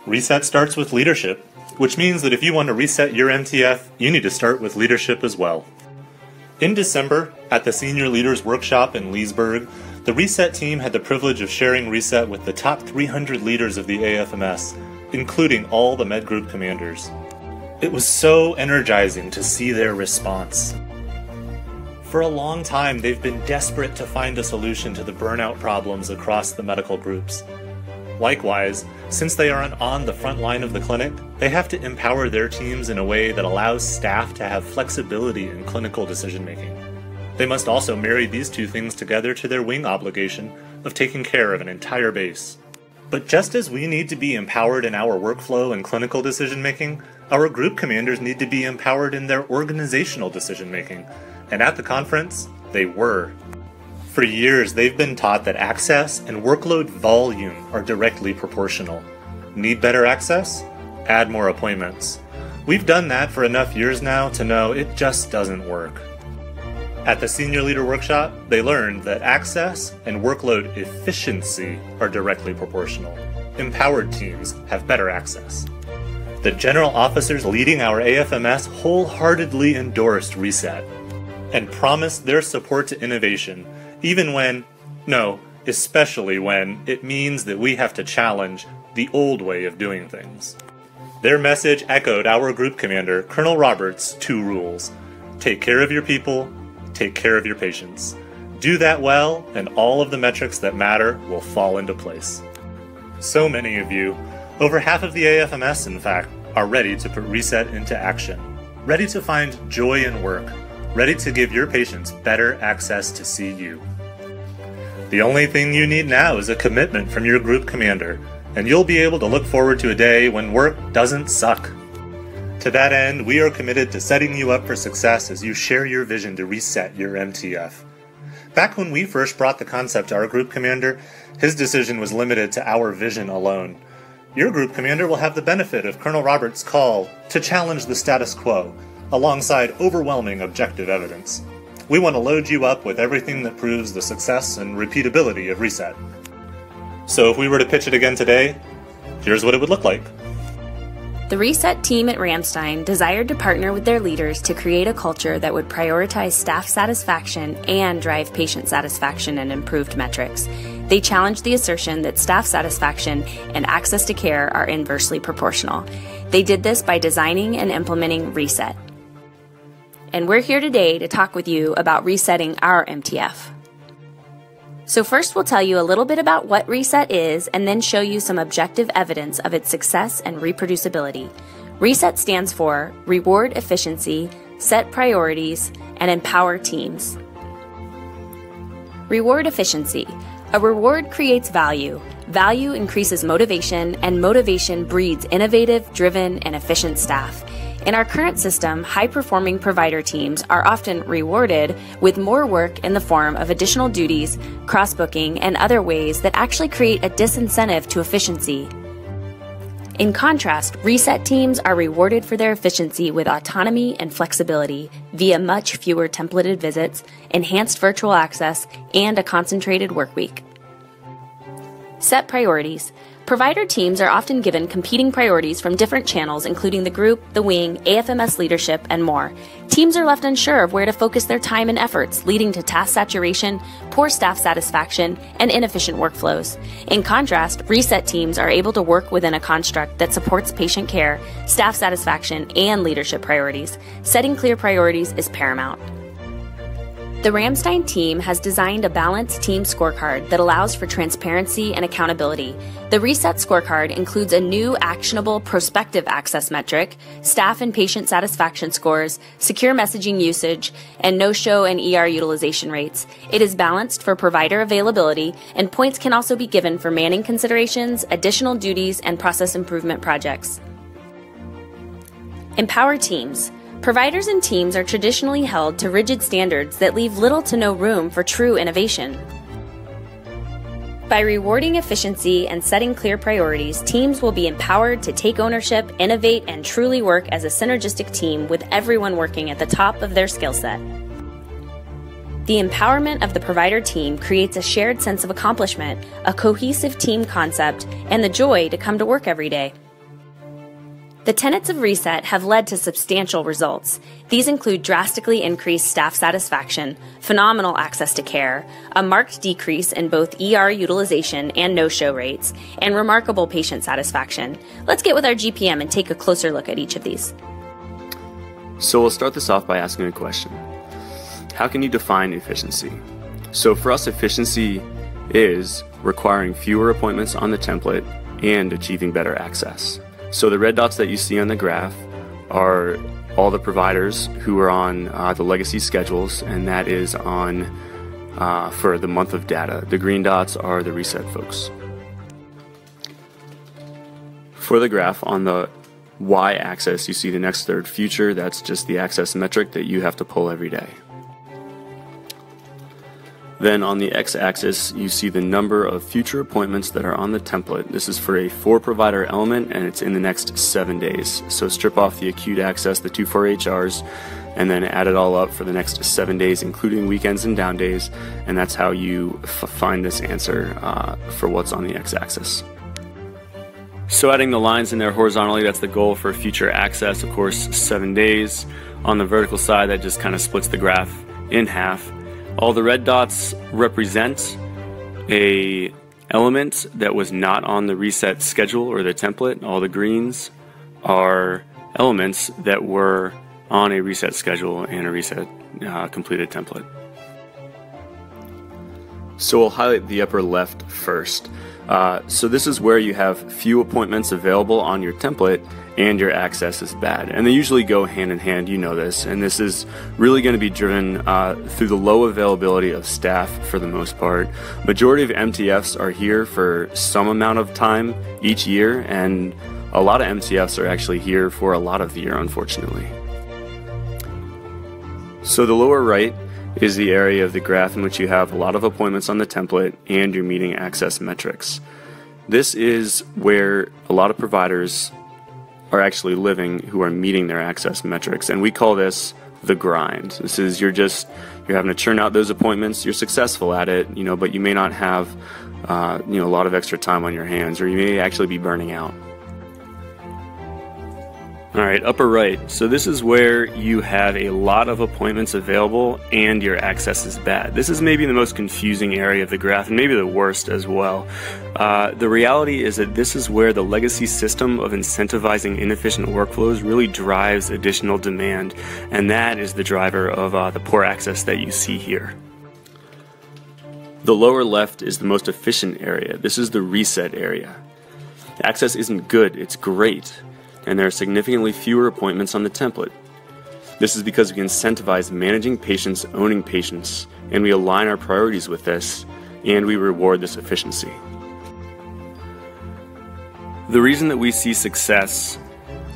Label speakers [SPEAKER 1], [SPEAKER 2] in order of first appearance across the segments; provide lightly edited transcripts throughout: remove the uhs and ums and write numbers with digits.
[SPEAKER 1] Reset starts with leadership, which means that if you want to reset your MTF, you need to start with leadership as well. In December, at the Senior Leaders Workshop in Leesburg, the Reset team had the privilege of sharing Reset with the top 300 leaders of the AFMS, including all the Med Group commanders. It was so energizing to see their response. For a long time, they've been desperate to find a solution to the burnout problems across the medical groups. Likewise, since they are on the front line of the clinic, they have to empower their teams in a way that allows staff to have flexibility in clinical decision-making. They must also marry these two things together to their wing obligation of taking care of an entire base. But just as we need to be empowered in our workflow and clinical decision-making, our group commanders need to be empowered in their organizational decision-making. And at the conference, they were. For years, they've been taught that access and workload volume are directly proportional. Need better access? Add more appointments. We've done that for enough years now to know it just doesn't work. At the Senior Leader Workshop, they learned that access and workload efficiency are directly proportional. Empowered teams have better access. The general officers leading our AFMS wholeheartedly endorsed Reset and promised their support to innovation, even when, no, especially when, it means that we have to challenge the old way of doing things. Their message echoed our group commander, Colonel Roberts' 2 rules. Take care of your people, take care of your patients. Do that well, and all of the metrics that matter will fall into place. So many of you, over half of the AFMS in fact, are ready to put Reset into action. Ready to find joy in work. Ready to give your patients better access to see you. The only thing you need now is a commitment from your group commander, and you'll be able to look forward to a day when work doesn't suck. To that end, we are committed to setting you up for success as you share your vision to reset your MTF. Back when we first brought the concept to our group commander, his decision was limited to our vision alone. Your group commander will have the benefit of Colonel Roberts' call to challenge the status quo, alongside overwhelming objective evidence. We want to load you up with everything that proves the success and repeatability of Reset. So if we were to pitch it again today, here's what it would look like.
[SPEAKER 2] The Reset team at Ramstein desired to partner with their leaders to create a culture that would prioritize staff satisfaction and drive patient satisfaction and improved metrics. They challenged the assertion that staff satisfaction and access to care are inversely proportional. They did this by designing and implementing Reset. And we're here today to talk with you about resetting our MTF. So first we'll tell you a little bit about what Reset is and then show you some objective evidence of its success and reproducibility. Reset stands for Reward Efficiency, Set Priorities, and Empower Teams. Reward Efficiency. A reward creates value. Value increases motivation, and motivation breeds innovative, driven, and efficient staff. In our current system, high-performing provider teams are often rewarded with more work in the form of additional duties, cross-booking, and other ways that actually create a disincentive to efficiency. In contrast, Reset teams are rewarded for their efficiency with autonomy and flexibility via much fewer templated visits, enhanced virtual access, and a concentrated workweek. Set priorities. Provider teams are often given competing priorities from different channels, including the group, the wing, AFMS leadership, and more. Teams are left unsure of where to focus their time and efforts, leading to task saturation, poor staff satisfaction, and inefficient workflows. In contrast, Reset teams are able to work within a construct that supports patient care, staff satisfaction, and leadership priorities. Setting clear priorities is paramount. The Ramstein team has designed a balanced team scorecard that allows for transparency and accountability. The Reset scorecard includes a new actionable prospective access metric, staff and patient satisfaction scores, secure messaging usage, and no-show and ER utilization rates. It is balanced for provider availability, and points can also be given for manning considerations, additional duties, and process improvement projects. Empower teams. Providers and teams are traditionally held to rigid standards that leave little to no room for true innovation. By rewarding efficiency and setting clear priorities, teams will be empowered to take ownership, innovate, and truly work as a synergistic team with everyone working at the top of their skill set. The empowerment of the provider team creates a shared sense of accomplishment, a cohesive team concept, and the joy to come to work every day. The tenets of Reset have led to substantial results. These include drastically increased staff satisfaction, phenomenal access to care, a marked decrease in both ER utilization and no-show rates, and remarkable patient satisfaction. Let's get with our GPM and take a closer look at each of these.
[SPEAKER 3] So we'll start this off by asking a question. How can you define efficiency? So for us, efficiency is requiring fewer appointments on the template and achieving better access. So the red dots that you see on the graph are all the providers who are on the legacy schedules, and that is on for the month of data. The green dots are the Reset folks. For the graph, on the y-axis, you see the next third future. That's just the access metric that you have to pull every day. Then on the x-axis, you see the number of future appointments that are on the template. This is for a 4-provider element, and it's in the next 7 days. So strip off the acute access, the 2 4HRs, and then add it all up for the next 7 days, including weekends and down days, and that's how you find this answer for what's on the x-axis. So adding the lines in there horizontally, that's the goal for future access, of course, 7 days. On the vertical side, that just kind of splits the graph in half. All the red dots represent a element that was not on the Reset schedule or the template. All the greens are elements that were on a Reset schedule and a Reset completed template. So we'll highlight the upper left first. So this is where you have few appointments available on your template and your access is bad. And they usually go hand in hand, you know this, and this is really going to be driven through the low availability of staff for the most part. Majority of MTFs are here for some amount of time each year, and a lot of MTFs are actually here for a lot of the year, unfortunately. So the lower right is the area of the graph in which you have a lot of appointments on the template and you're meeting access metrics. This is where a lot of providers are actually living who are meeting their access metrics, and we call this the grind. This is you're having to churn out those appointments. You're successful at it, but you may not have a lot of extra time on your hands, or you may actually be burning out. All right, upper right. So this is where you have a lot of appointments available and your access is bad. This is maybe the most confusing area of the graph and maybe the worst as well. The reality is that this is where the legacy system of incentivizing inefficient workflows really drives additional demand, and that is the driver of the poor access that you see here. The lower left is the most efficient area. This is the Reset area. Access isn't good, it's great. And there are significantly fewer appointments on the template. This is because we incentivize managing patients, owning patients, and we align our priorities with this, and we reward this efficiency. The reason that we see success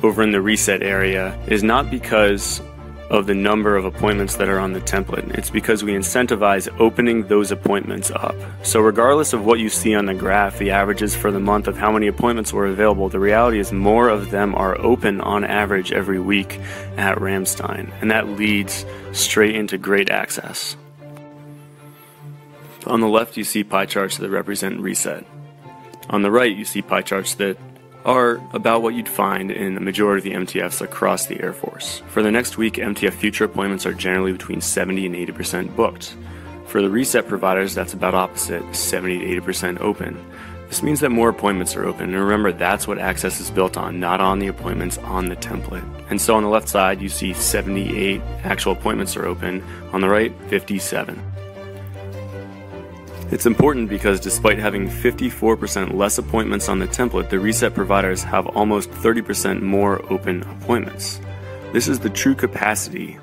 [SPEAKER 3] over in the Reset area is not because of the number of appointments that are on the template. It's because we incentivize opening those appointments up. So regardless of what you see on the graph, the averages for the month of how many appointments were available, the reality is more of them are open on average every week at Ramstein, and that leads straight into great access. On the left, you see pie charts that represent Reset. On the right, you see pie charts that are about what you'd find in the majority of the MTFs across the Air Force. For the next week, MTF future appointments are generally between 70 and 80% booked. For the Reset providers, that's about opposite, 70 to 80% open. This means that more appointments are open, and remember, that's what access is built on, not on the appointments on the template. And so on the left side, you see 78 actual appointments are open. On the right, 57. It's important because despite having 54% less appointments on the template, the Reset providers have almost 30% more open appointments. This is the true capacity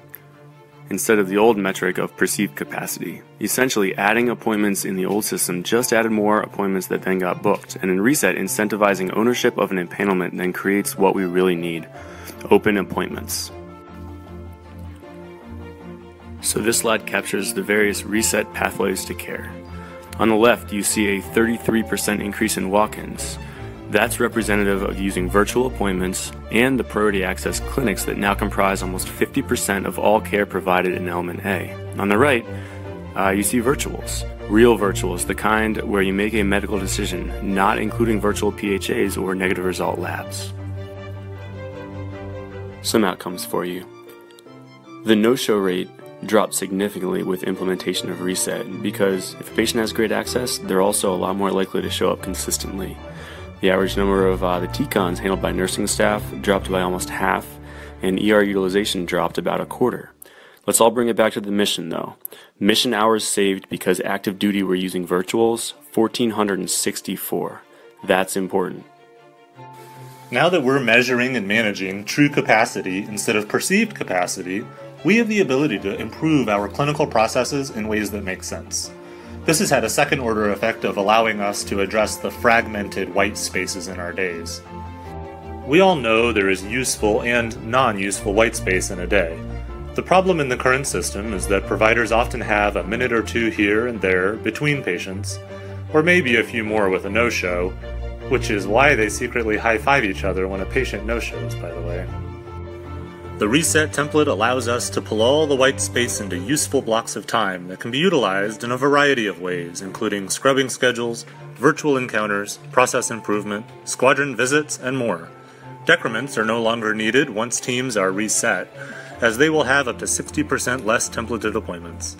[SPEAKER 3] instead of the old metric of perceived capacity. Essentially, adding appointments in the old system just added more appointments that then got booked, and in Reset, incentivizing ownership of an empanelment then creates what we really need: open appointments. So this slide captures the various Reset pathways to care. On the left, you see a 33% increase in walk-ins. That's representative of using virtual appointments and the priority access clinics that now comprise almost 50% of all care provided in Element A. On the right, you see virtuals. Real virtuals, the kind where you make a medical decision, not including virtual PHAs or negative result labs. some outcomes for you. The no-show rate dropped significantly with implementation of Reset because if a patient has great access, they're also a lot more likely to show up consistently. The average number of the TCONs handled by nursing staff dropped by almost half, and ER utilization dropped about a quarter. Let's all bring it back to the mission though. Mission hours saved because active duty we're using virtuals, 1,464. That's important.
[SPEAKER 1] Now that we're measuring and managing true capacity instead of perceived capacity, we have the ability to improve our clinical processes in ways that make sense. This has had a second-order effect of allowing us to address the fragmented white spaces in our days. We all know there is useful and non-useful white space in a day. The problem in the current system is that providers often have a minute or two here and there between patients, or maybe a few more with a no-show, which is why they secretly high-five each other when a patient no-shows, by the way. The Reset template allows us to pull all the white space into useful blocks of time that can be utilized in a variety of ways, including scrubbing schedules, virtual encounters, process improvement, squadron visits, and more. Decrements are no longer needed once teams are reset, as they will have up to 60% less templated appointments.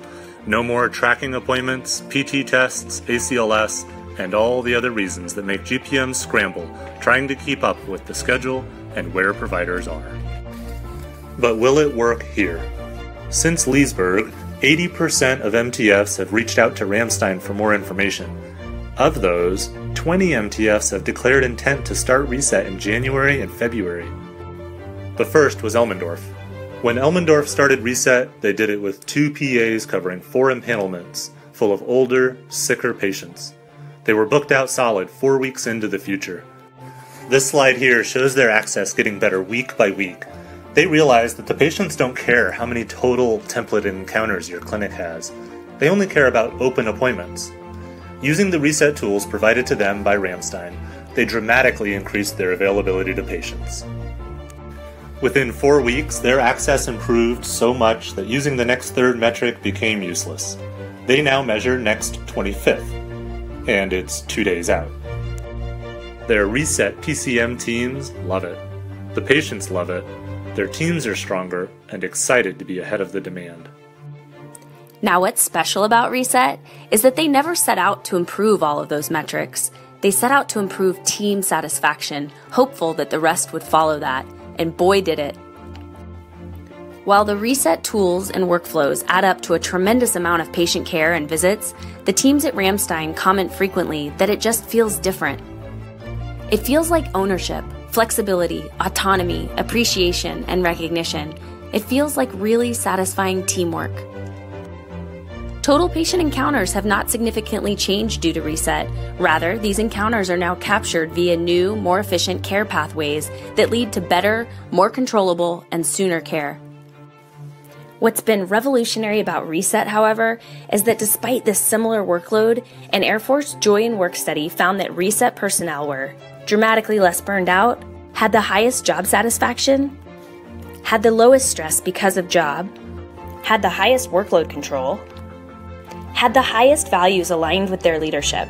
[SPEAKER 1] No more tracking appointments, PT tests, ACLS, and all the other reasons that make GPMs scramble trying to keep up with the schedule and where providers are. But will it work here? Since Leesburg, 80% of MTFs have reached out to Ramstein for more information. Of those, 20 MTFs have declared intent to start Reset in January and February. The first was Elmendorf. When Elmendorf started Reset, they did it with 2 PAs covering 4 empanelments, full of older, sicker patients. They were booked out solid 4 weeks into the future. This slide here shows their access getting better week by week. They realized that the patients don't care how many total templated encounters your clinic has. They only care about open appointments. Using the Reset tools provided to them by Ramstein, they dramatically increased their availability to patients. Within 4 weeks, their access improved so much that using the next third metric became useless. They now measure next 25th, and it's 2 days out. Their Reset PCM teams love it. The patients love it. Their teams are stronger and excited to be ahead of the demand.
[SPEAKER 2] Now, what's special about Reset is that they never set out to improve all of those metrics. They set out to improve team satisfaction, hopeful that the rest would follow that, and boy did it. While the Reset tools and workflows add up to a tremendous amount of patient care and visits, the teams at Ramstein comment frequently that it just feels different. It feels like ownership, flexibility, autonomy, appreciation, and recognition. It feels like really satisfying teamwork. Total patient encounters have not significantly changed due to Reset. Rather, these encounters are now captured via new, more efficient care pathways that lead to better, more controllable, and sooner care. What's been revolutionary about Reset, however, is that despite this similar workload, an Air Force Joy in Work study found that Reset personnel were dramatically less burned out, had the highest job satisfaction, had the lowest stress because of job, had the highest workload control, had the highest values aligned with their leadership,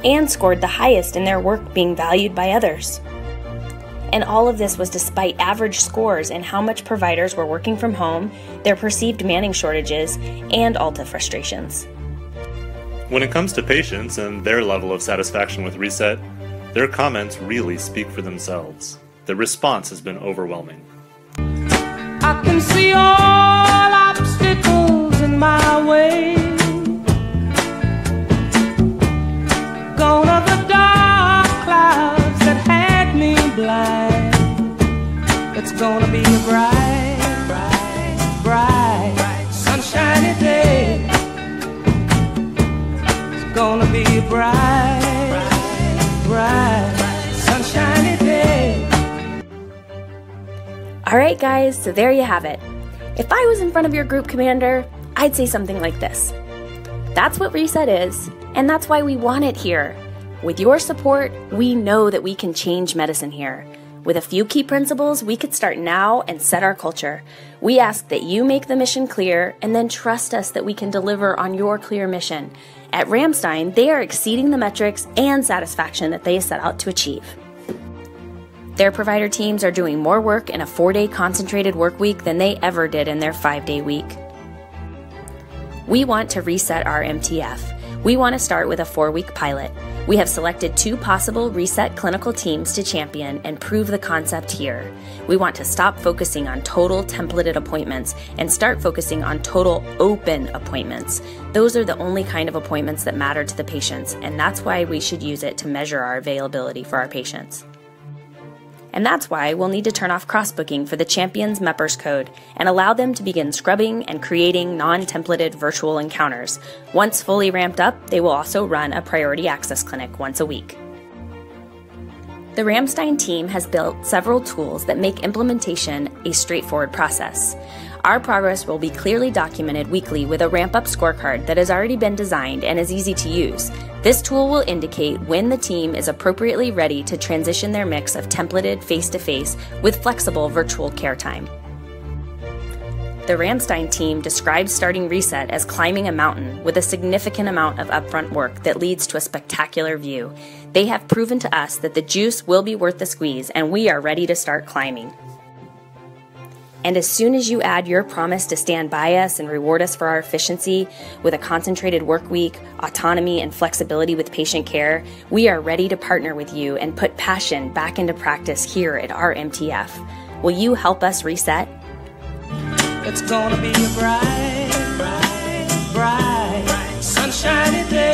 [SPEAKER 2] and scored the highest in their work being valued by others. And all of this was despite average scores in how much providers were working from home, their perceived manning shortages, and AHLTA frustrations.
[SPEAKER 1] When it comes to patients and their level of satisfaction with Reset, their comments really speak for themselves. The response has been overwhelming.
[SPEAKER 4] I can see all obstacles in my way. Gone are the dark clouds that had me blind. It's gonna be a bright, bright, bright, sunshiny day. It's gonna be a bright, bright, sunshiny day.
[SPEAKER 2] Alright guys, so there you have it. If I was in front of your group commander, I'd say something like this. That's what Reset is, and that's why we want it here. With your support, we know that we can change medicine here. With a few key principles, we could start now and set our culture. We ask that you make the mission clear and then trust us that we can deliver on your clear mission. At Ramstein, they are exceeding the metrics and satisfaction that they set out to achieve. Their provider teams are doing more work in a 4-day concentrated work week than they ever did in their 5-day week. We want to reset our MTF. We want to start with a 4-week pilot. We have selected 2 possible reset clinical teams to champion and prove the concept here. We want to stop focusing on total templated appointments and start focusing on total open appointments. Those are the only kind of appointments that matter to the patients, and that's why we should use it to measure our availability for our patients. And that's why we'll need to turn off Crossbooking for the Champions MEPRS code and allow them to begin scrubbing and creating non-templated virtual encounters. Once fully ramped up, they will also run a priority access clinic once a week. The Ramstein team has built several tools that make implementation a straightforward process. Our progress will be clearly documented weekly with a ramp-up scorecard that has already been designed and is easy to use. This tool will indicate when the team is appropriately ready to transition their mix of templated face-to-face with flexible virtual care time. The Ramstein team describes starting Reset as climbing a mountain with a significant amount of upfront work that leads to a spectacular view. They have proven to us that the juice will be worth the squeeze, and we are ready to start climbing. And as soon as you add your promise to stand by us and reward us for our efficiency with a concentrated work week, autonomy, and flexibility with patient care, we are ready to partner with you and put passion back into practice here at our MTF. Will you help us reset?
[SPEAKER 4] It's gonna be a bright, bright, bright, sunshiny day.